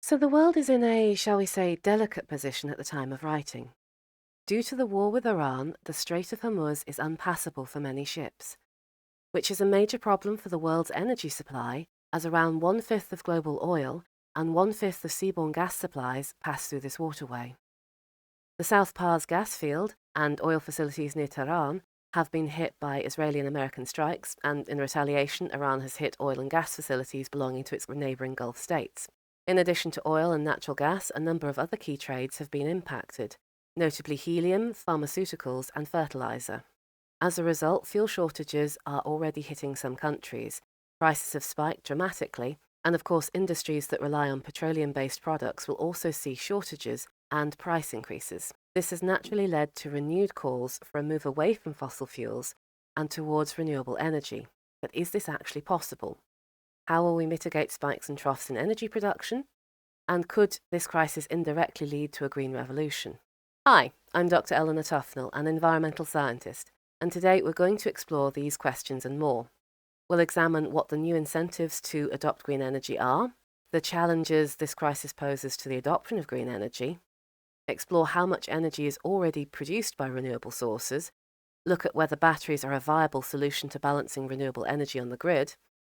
So the world is in a, shall we say, delicate position at the time of writing. Due to the war with Iran, the Strait of Hormuz is unpassable for many ships, which is a major problem for the world's energy supply, as around one-fifth of global oil and one-fifth of seaborne gas supplies pass through this waterway. The South Pars gas field and oil facilities near Tehran have been hit by Israeli and American strikes, and in retaliation, Iran has hit oil and gas facilities belonging to its neighbouring Gulf states. In addition to oil and natural gas, a number of other key trades have been impacted, notably helium, pharmaceuticals, and fertilizer. As a result, fuel shortages are already hitting some countries. Prices have spiked dramatically, and of course, industries that rely on petroleum-based products will also see shortages and price increases. This has naturally led to renewed calls for a move away from fossil fuels and towards renewable energy. But is this actually possible? How will we mitigate spikes and troughs in energy production? And could this crisis indirectly lead to a green revolution? Hi, I'm Dr. Eleanor Tufnell, an environmental scientist, and today we're going to explore these questions and more. We'll examine what the new incentives to adopt green energy are, the challenges this crisis poses to the adoption of green energy, explore how much energy is already produced by renewable sources, look at whether batteries are a viable solution to balancing renewable energy on the grid,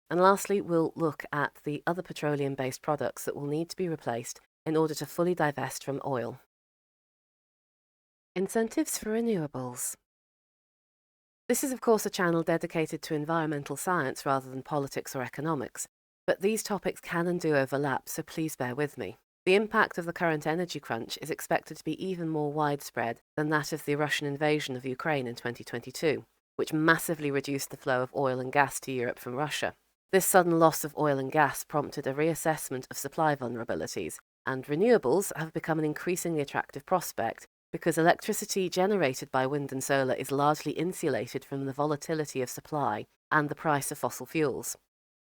and lastly, we'll look at the other petroleum-based products that will need to be replaced in order to fully divest from oil. Incentives for renewables. This is, of course, a channel dedicated to environmental science rather than politics or economics, but these topics can and do overlap, so please bear with me. The impact of the current energy crunch is expected to be even more widespread than that of the Russian invasion of Ukraine in 2022, which massively reduced the flow of oil and gas to Europe from Russia. This sudden loss of oil and gas prompted a reassessment of supply vulnerabilities, and renewables have become an increasingly attractive prospect because electricity generated by wind and solar is largely insulated from the volatility of supply and the price of fossil fuels.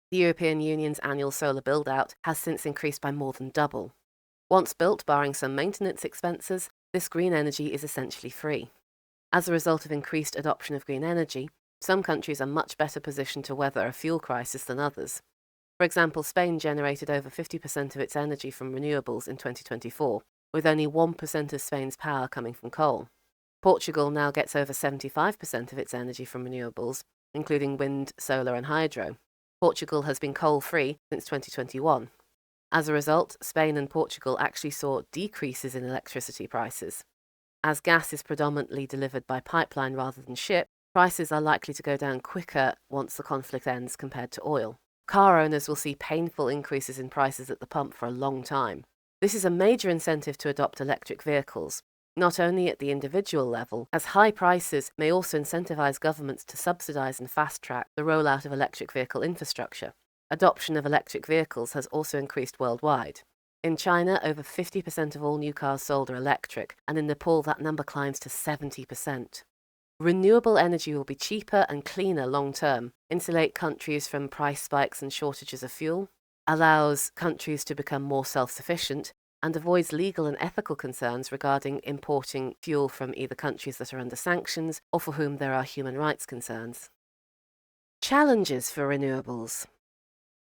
The European Union's annual solar build-out has since increased by more than double. Once built, barring some maintenance expenses, this green energy is essentially free. As a result of increased adoption of green energy, some countries are much better positioned to weather a fuel crisis than others. For example, Spain generated over 50% of its energy from renewables in 2024, with only 1% of Spain's power coming from coal. Portugal now gets over 75% of its energy from renewables, including wind, solar, and hydro. Portugal has been coal-free since 2021. As a result, Spain and Portugal actually saw decreases in electricity prices. As gas is predominantly delivered by pipeline rather than ship, prices are likely to go down quicker once the conflict ends compared to oil. Car owners will see painful increases in prices at the pump for a long time. This is a major incentive to adopt electric vehicles, not only at the individual level, as high prices may also incentivize governments to subsidize and fast-track the rollout of electric vehicle infrastructure. Adoption of electric vehicles has also increased worldwide. In China, over 50% of all new cars sold are electric, and in Nepal that number climbs to 70%. Renewable energy will be cheaper and cleaner long-term, insulate countries from price spikes and shortages of fuel, allows countries to become more self-sufficient, and avoids legal and ethical concerns regarding importing fuel from either countries that are under sanctions or for whom there are human rights concerns. Challenges for renewables.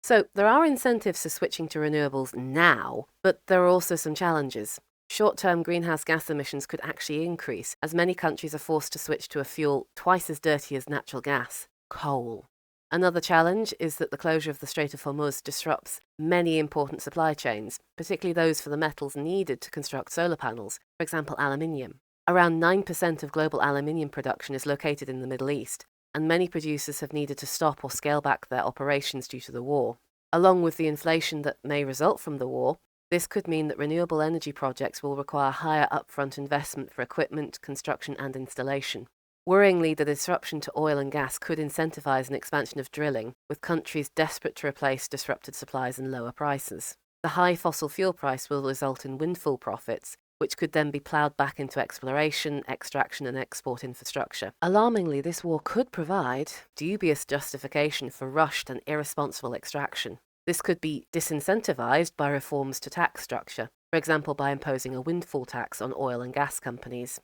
So, there are incentives for switching to renewables now, but there are also some challenges. Short-term greenhouse gas emissions could actually increase, as many countries are forced to switch to a fuel twice as dirty as natural gas, coal. Another challenge is that the closure of the Strait of Hormuz disrupts many important supply chains, particularly those for the metals needed to construct solar panels, for example aluminium. Around 9% of global aluminium production is located in the Middle East, and many producers have needed to stop or scale back their operations due to the war. Along with the inflation that may result from the war, this could mean that renewable energy projects will require higher upfront investment for equipment, construction, and installation. Worryingly, the disruption to oil and gas could incentivize an expansion of drilling, with countries desperate to replace disrupted supplies and lower prices. The high fossil fuel price will result in windfall profits, which could then be ploughed back into exploration, extraction, and export infrastructure. Alarmingly, this war could provide dubious justification for rushed and irresponsible extraction. This could be disincentivized by reforms to tax structure, for example by imposing a windfall tax on oil and gas companies.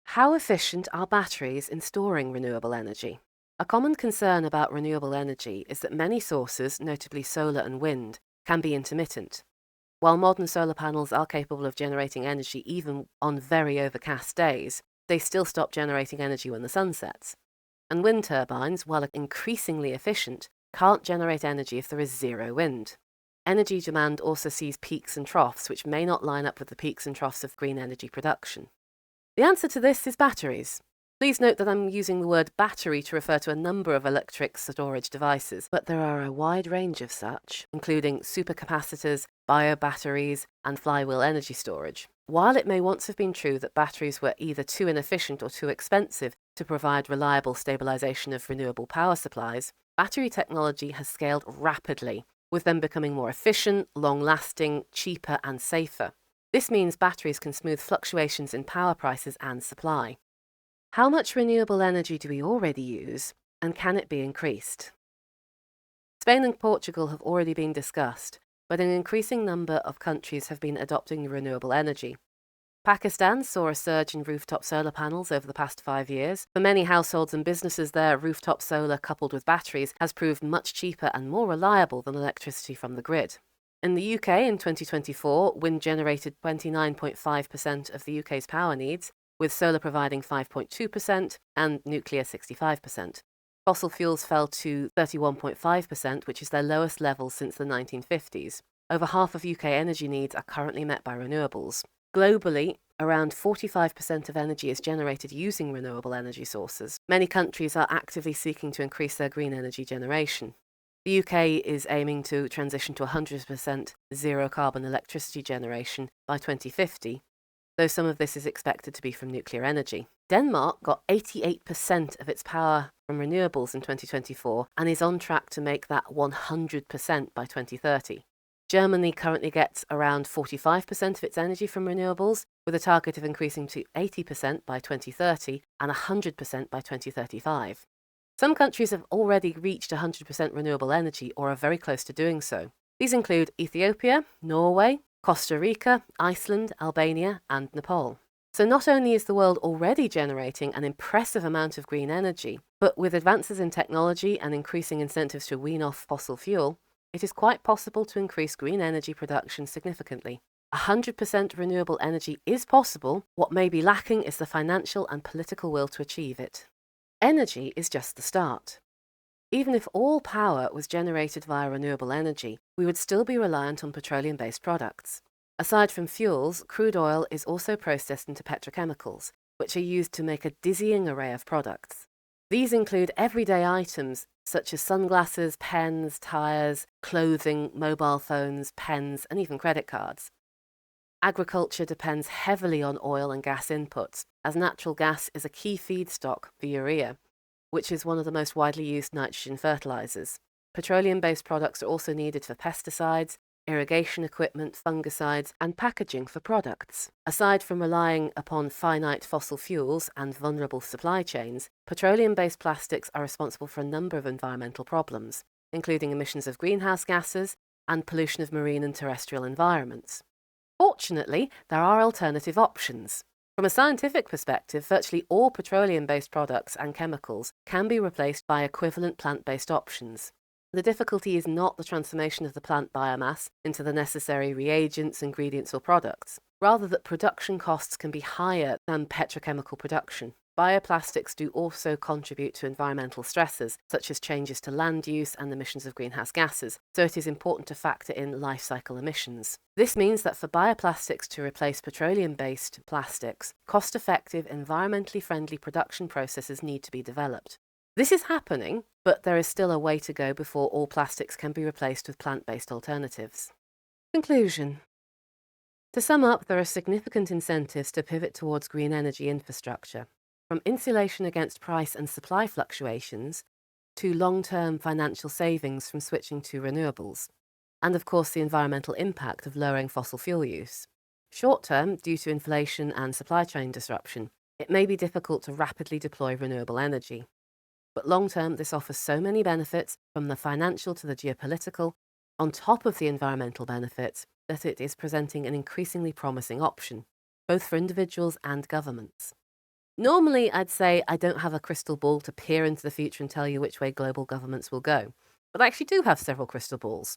How efficient are batteries in storing renewable energy? A common concern about renewable energy is that many sources, notably solar and wind, can be intermittent. While modern solar panels are capable of generating energy even on very overcast days, they still stop generating energy when the sun sets. And wind turbines, while increasingly efficient, can't generate energy if there is zero wind. Energy demand also sees peaks and troughs, which may not line up with the peaks and troughs of green energy production. The answer to this is batteries. Please note that I'm using the word battery to refer to a number of electric storage devices, but there are a wide range of such, including supercapacitors, biobatteries, and flywheel energy storage. While it may once have been true that batteries were either too inefficient or too expensive to provide reliable stabilization of renewable power supplies, battery technology has scaled rapidly, with them becoming more efficient, long-lasting, cheaper, and safer. This means batteries can smooth fluctuations in power prices and supply. How much renewable energy do we already use, and can it be increased? Spain and Portugal have already been discussed, but an increasing number of countries have been adopting renewable energy. Pakistan saw a surge in rooftop solar panels over the past 5 years. For many households and businesses there, rooftop solar coupled with batteries has proved much cheaper and more reliable than electricity from the grid. In the UK in 2024, wind generated 29.5% of the UK's power needs, with solar providing 5.2% and nuclear 65%. Fossil fuels fell to 31.5%, which is their lowest level since the 1950s. Over half of UK energy needs are currently met by renewables. Globally, around 45% of energy is generated using renewable energy sources. Many countries are actively seeking to increase their green energy generation. The UK is aiming to transition to 100% zero-carbon electricity generation by 2050, though some of this is expected to be from nuclear energy. Denmark got 88% of its power from renewables in 2024 and is on track to make that 100% by 2030. Germany currently gets around 45% of its energy from renewables, with a target of increasing to 80% by 2030 and 100% by 2035. Some countries have already reached 100% renewable energy or are very close to doing so. These include Ethiopia, Norway, Costa Rica, Iceland, Albania, and Nepal. So not only is the world already generating an impressive amount of green energy, but with advances in technology and increasing incentives to wean off fossil fuel, it is quite possible to increase green energy production significantly. 100% renewable energy is possible. What may be lacking is the financial and political will to achieve it. Energy is just the start. Even if all power was generated via renewable energy, we would still be reliant on petroleum-based products. Aside from fuels, crude oil is also processed into petrochemicals, which are used to make a dizzying array of products. These include everyday items such as sunglasses, pens, tires, clothing, mobile phones, pens, and even credit cards. Agriculture depends heavily on oil and gas inputs, as natural gas is a key feedstock for urea, which is one of the most widely used nitrogen fertilizers. Petroleum-based products are also needed for pesticides, irrigation equipment, fungicides, and packaging for products. Aside from relying upon finite fossil fuels and vulnerable supply chains, petroleum-based plastics are responsible for a number of environmental problems, including emissions of greenhouse gases and pollution of marine and terrestrial environments. Fortunately, there are alternative options. From a scientific perspective, virtually all petroleum-based products and chemicals can be replaced by equivalent plant-based options. The difficulty is not the transformation of the plant biomass into the necessary reagents, ingredients, or products, rather that production costs can be higher than petrochemical production. Bioplastics do also contribute to environmental stresses, such as changes to land use and emissions of greenhouse gases, so it is important to factor in life cycle emissions. This means that for bioplastics to replace petroleum-based plastics, cost-effective, environmentally friendly production processes need to be developed. This is happening, but there is still a way to go before all plastics can be replaced with plant-based alternatives. Conclusion. To sum up, there are significant incentives to pivot towards green energy infrastructure, from insulation against price and supply fluctuations to long-term financial savings from switching to renewables, and of course the environmental impact of lowering fossil fuel use. Short-term, due to inflation and supply chain disruption, it may be difficult to rapidly deploy renewable energy. But long-term, this offers so many benefits, from the financial to the geopolitical, on top of the environmental benefits, that it is presenting an increasingly promising option, both for individuals and governments. Normally, I'd say I don't have a crystal ball to peer into the future and tell you which way global governments will go, but I actually do have several crystal balls.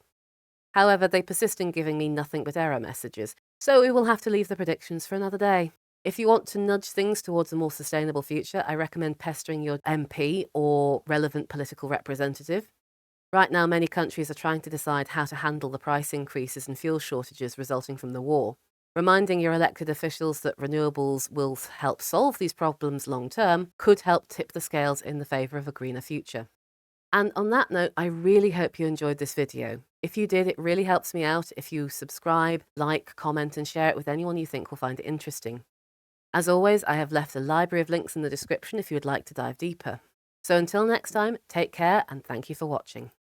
However, they persist in giving me nothing but error messages, so we will have to leave the predictions for another day. If you want to nudge things towards a more sustainable future, I recommend pestering your MP or relevant political representative. Right now, many countries are trying to decide how to handle the price increases and fuel shortages resulting from the war. Reminding your elected officials that renewables will help solve these problems long term could help tip the scales in the favour of a greener future. And on that note, I really hope you enjoyed this video. If you did, it really helps me out if you subscribe, like, comment, and share it with anyone you think will find it interesting. As always, I have left a library of links in the description if you would like to dive deeper. So until next time, take care and thank you for watching.